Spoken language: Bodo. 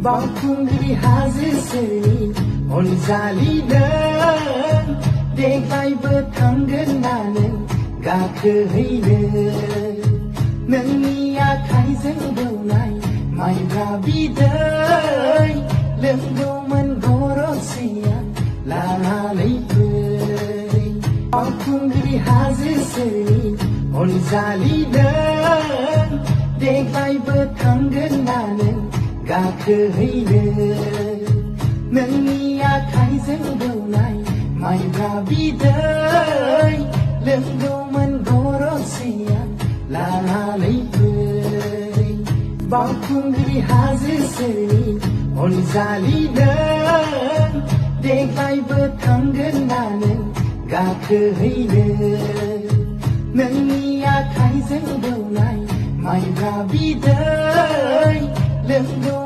बावखुंग्रि हाजो सेरनि अनजालिनो देग्लायबो थांगोन ना नों गाखोहैनो नोंनि आखाइजों दौनाय माइब्रा बिदै लोंगौमोन गरसेया लानानै फै बावखुंग्रि हाजो सेरनि अनजालिनो देग्लायबो थांगोन ना नों गाखोहैनो नोंनि आखाइजों दौनाय माइब्रा बिदै लोंगौमोन गरसेया लानानै फै बावखुंग्रि हाजो सेरनि अनजालिनो देग्लायबो थांगोन ना नों गाखोहैनो नोंनि आखाइजों दौनाय माइब्रा बिदै लोंगौ